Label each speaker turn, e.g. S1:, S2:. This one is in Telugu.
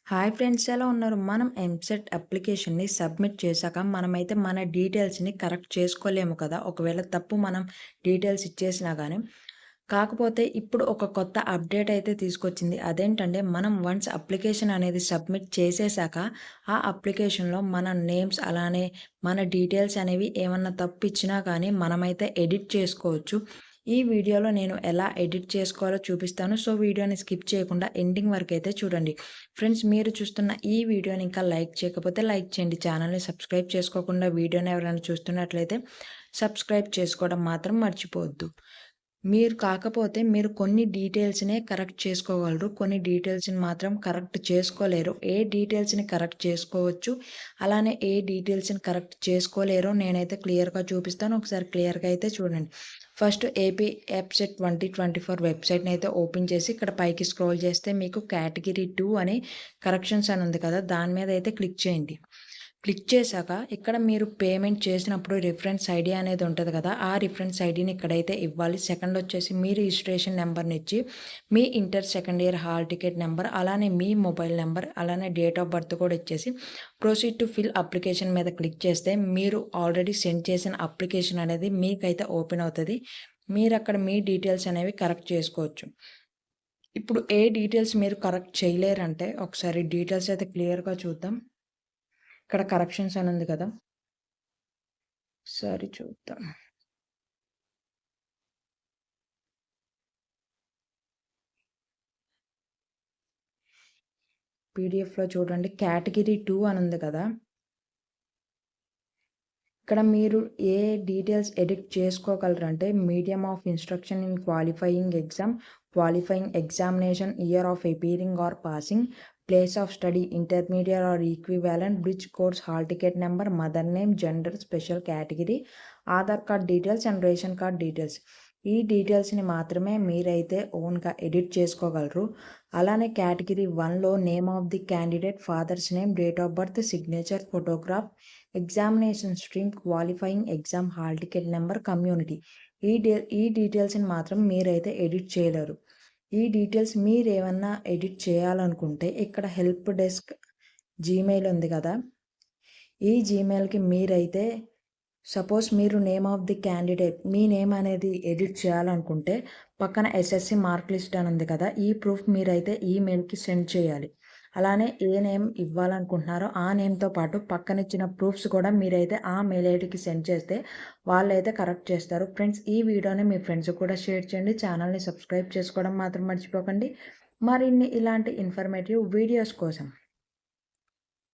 S1: హాయ్ ఫ్రెండ్స్, ఎలా ఉన్నారు? మనం ఎంసెట్ అప్లికేషన్‌ని సబ్మిట్ చేశాక మనమైతే మన డీటెయిల్స్‌ని కరెక్ట్ చేసుకోలేము కదా! ఒకవేళ తప్పు మనం డీటెయిల్స్ ఇచ్చేసినా గానీ. కాకపోతే ఇప్పుడు ఒక కొత్త అప్డేట్ అయితే తీసుకొచ్చింది. అదేంటంటే మనం వన్స్ అప్లికేషన్ అనేది సబ్మిట్ చేసేశాక ఆ అప్లికేషన్‌లో మన నేమ్స్ అలానే మన డీటెయిల్స్ అనేవి ఏమన్నా తప్పిచ్చినా కానీ మనమైతే ఎడిట్ చేసుకోవచ్చు. ఈ వీడియోలో నేను ఎలా ఎడిట్ చేసుకోవాలో చూపిస్తాను. సో, వీడియోని స్కిప్ చేయకుండా ఎండింగ్ వరకైతే చూడండి. ఫ్రెండ్స్, మీరు చూస్తున్న ఈ వీడియోని ఇంకా లైక్ చేయకపోతే లైక్ చేయండి. ఛానల్‌ని సబ్స్క్రైబ్ చేసుకోకుండా వీడియోని ఎవరైనా చూస్తున్నట్లయితే సబ్స్క్రైబ్ చేసుకోవడం మాత్రం మర్చిపోవద్దు. మీరు కొన్ని డీటెయిల్స్‌నే కరెక్ట్ చేసుకోగలరు. కొన్ని డీటెయిల్స్‌ని మాత్రం కరెక్ట్ చేసుకోలేరు. ఏ డీటెయిల్స్‌ని కరెక్ట్ చేసుకోవచ్చు, అలానే ఏ డీటెయిల్స్‌ని కరెక్ట్ చేసుకోలేరో నేనైతే క్లియర్‌గా చూపిస్తాను. ఒకసారి క్లియర్‌గా అయితే చూడండి. ఫస్ట్ ఏపీ ఎబ్సెట్ 2024 వెబ్‌సైట్‌ని అయితే ఓపెన్ చేసి ఇక్కడ పైకి స్క్రోల్ చేస్తే మీకు కేటగిరీ 2 అని కరెక్షన్స్ అని ఉంది కదా! దాని మీద అయితే క్లిక్ చేయండి. క్లిక్ చేశాక ఇక్కడ మీరు పేమెంట్ చేసినప్పుడు రిఫరెన్స్ ఐడీ అనేది ఉంటది కదా! ఆ రిఫరెన్స్ ఐడీని ఇక్కడైతే ఇవ్వాలి. సెకండ్ వచ్చేసి మీ రిజిస్ట్రేషన్ నంబర్‌నిచ్చి, మీ inter second year hall ticket number, అలానే మీ మొబైల్ నంబర్, అలానే డేట్ ఆఫ్ బర్త్ కూడా ఇచ్చేసి ప్రొసీడ్ టు ఫిల్ అప్లికేషన్ మీద క్లిక్ చేస్తే మీరు ఆల్రెడీ సెండ్ చేసిన అప్లికేషన్ అనేది మీకైతే ఓపెన్ అవుతది. మీరక్కడ మీ డీటెయిల్స్ అనేవి కరెక్ట్ చేసుకోవచ్చు. ఇప్పుడు ఏ డీటెయిల్స్ మీరు కరెక్ట్ చేయలేరంటే ఒకసారి డీటెయిల్స్ అయితే క్లియర్‌గా చూద్దాం. ఇక్కడ కరెక్షన్స్ అని ఉంది కదా! ఒకసారి చూద్దాం. పీడీఎఫ్‌లో చూడండి, కేటగిరీ 2 అని ఉంది కదా! ఇక్కడ మీరు ఏ డీటెయిల్స్ ఎడిట్ చేసుకోగలరంటే medium of instruction in qualifying exam, qualifying examination, year of appearing or passing, place of study intermediate or equivalent, which course, hall ticket number, mother name, gender, special category, Aadhaar card details and ration card details. ఈ డీటెయిల్స్‌ని మాత్రమే మీరైతే ఓన్‌గా ఎడిట్ చేసుకోగలరు. అలానే కేటగిరీ 1లో name of the candidate, father's name, date of birth, signature, photograph, examination stream, qualifying exam, hall ticket number, community. ఈ డీటెయిల్స్‌ని మాత్రం మీరైతే ఎడిట్ చేయలేరు. ఈ డీటెయిల్స్ మీరేమన్నా ఎడిట్ చేయాలనుకుంటే ఇక్కడ హెల్ప్ డెస్క్ జీమెయిల్ ఉంది కదా! ఈ జీమెయిల్‌కి మీరైతే సపోజ్ మీరు name of the candidate me name అనేది ఎడిట్ చేయాలనుకుంటే పక్కన ఎస్ఎస్‌సి మార్క్ లిస్ట్ అని ఉంది కదా! ఈ ప్రూఫ్ మీరైతే ఈమెయిల్‌కి సెండ్ చేయాలి. అలానే ఏ నేమ్ ఇవ్వాలనుకుంటున్నారో ఆ నేమ్‌తో పాటు పక్కనిచ్చిన ప్రూఫ్స్ కూడా మీరైతే ఆ మెయిల్ ఐడీకి సెండ్ చేస్తే వాళ్ళైతే కరెక్ట్ చేస్తారు. ఫ్రెండ్స్, ఈ వీడియోని మీ ఫ్రెండ్స్‌కి కూడా షేర్ చేయండి. ఛానల్‌ని సబ్స్క్రైబ్ చేసుకోవడం మాత్రం మర్చిపోకండి. మరిన్ని ఇలాంటి ఇన్ఫర్మేటివ్ వీడియోస్ కోసం.